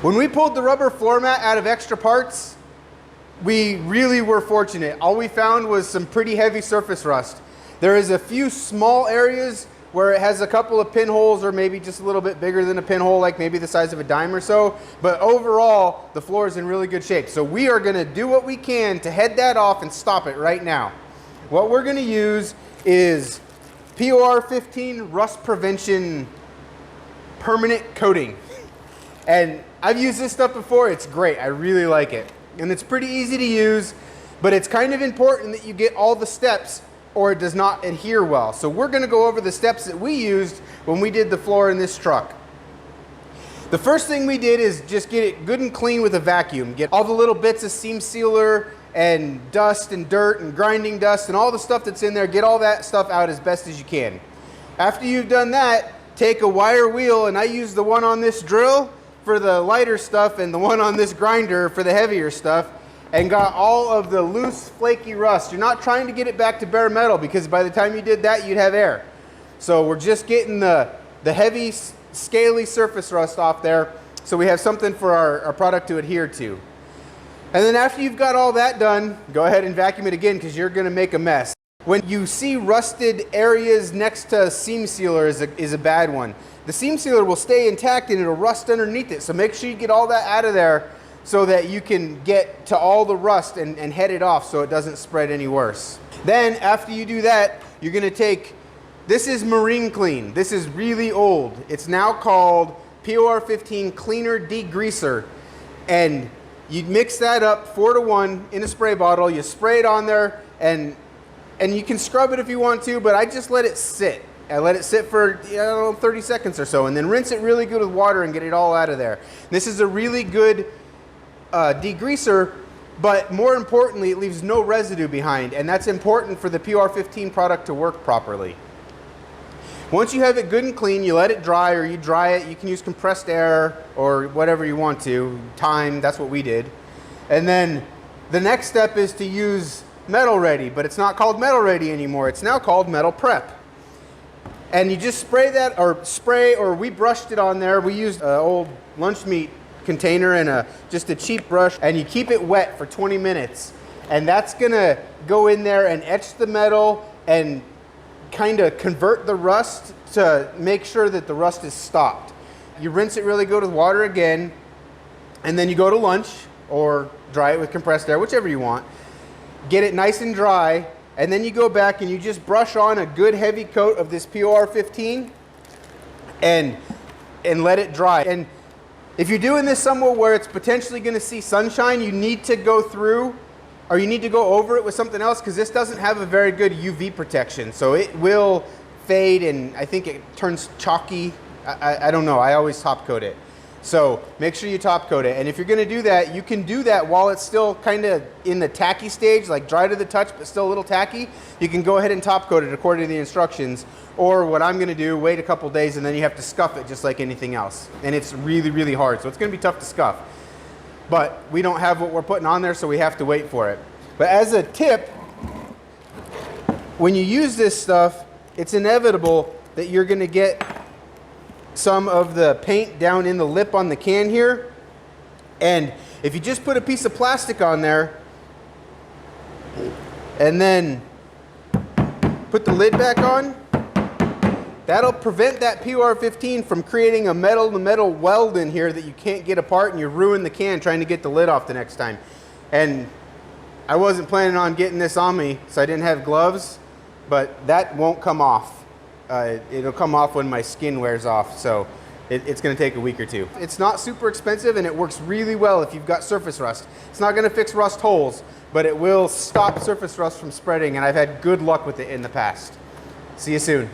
When we pulled the rubber floor mat out of extra parts, we really were fortunate. All we found was some pretty heavy surface rust. There is a few small areas where it has a couple of pinholes, or maybe just a little bit bigger than a pinhole, like maybe the size of a dime or so. But overall, the floor is in really good shape. So we are gonna do what we can to head that off and stop it right now. What we're gonna use is POR 15 rust prevention permanent coating. And I've used this stuff before, it's great, I really like it. And it's pretty easy to use, but it's kind of important that you get all the steps or it does not adhere well. So we're gonna go over the steps that we used when we did the floor in this truck. The first thing we did is just get it good and clean with a vacuum. Get all the little bits of seam sealer and dust and dirt and grinding dust and all the stuff that's in there, get all that stuff out as best as you can. After you've done that, take a wire wheel, and I use the one on this drill for the lighter stuff and the one on this grinder for the heavier stuff, and got all of the loose, flaky rust. You're not trying to get it back to bare metal, because by the time you did that, you'd have air. So we're just getting the heavy, scaly surface rust off there, so we have something for our product to adhere to. And then after you've got all that done, go ahead and vacuum it again, because you're gonna make a mess. When you see rusted areas next to seam sealer is a bad one. The seam sealer will stay intact and it'll rust underneath it, so make sure you get all that out of there so that you can get to all the rust and head it off so it doesn't spread any worse. Then after you do that, you're gonna take, this is Marine Clean. This is really old. It's now called POR 15 Cleaner Degreaser. And you mix that up 4-to-1 in a spray bottle, you spray it on there, and you can scrub it if you want to, but I just let it sit. I let it sit for, I don't know, 30 seconds or so, and then rinse it really good with water and get it all out of there. This is a really good degreaser, but more importantly, it leaves no residue behind, and that's important for the POR 15 product to work properly. Once you have it good and clean, you let it dry, or you dry it. You can use compressed air or whatever you want to. Time, that's what we did. And then the next step is to use Metal Ready, but it's not called Metal Ready anymore. It's now called Metal Prep. And you just spray that, or we brushed it on there. We used an old lunch meat container and just a cheap brush, and you keep it wet for 20 minutes. And that's gonna go in there and etch the metal and kind of convert the rust to make sure that the rust is stopped. You rinse it really good with water again, and then you go to lunch or dry it with compressed air, whichever you want. Get it nice and dry, and then you go back and you just brush on a good heavy coat of this POR 15 and let it dry. And if you're doing this somewhere where it's potentially going to see sunshine, you need to go through, or you need to go over it with something else, because this doesn't have a very good UV protection. So it will fade, and I think it turns chalky. I don't know, I always top coat it. So make sure you top coat it. And if you're gonna do that, you can do that while it's still kind of in the tacky stage, like dry to the touch, but still a little tacky. You can go ahead and top coat it according to the instructions. Or what I'm gonna do, wait a couple days, and then you have to scuff it just like anything else. And it's really, really hard, so it's gonna be tough to scuff. But we don't have what we're putting on there, so we have to wait for it. But as a tip, when you use this stuff, it's inevitable that you're gonna get some of the paint down in the lip on the can here. And if you just put a piece of plastic on there and then put the lid back on, that'll prevent that POR 15 from creating a metal-to-metal weld in here that you can't get apart, and you ruin the can trying to get the lid off the next time. And I wasn't planning on getting this on me, so I didn't have gloves, but that won't come off. It'll come off when my skin wears off, so it's going to take a week or two. It's not super expensive, and it works really well if you've got surface rust. It's not going to fix rust holes, but it will stop surface rust from spreading, and I've had good luck with it in the past. See you soon.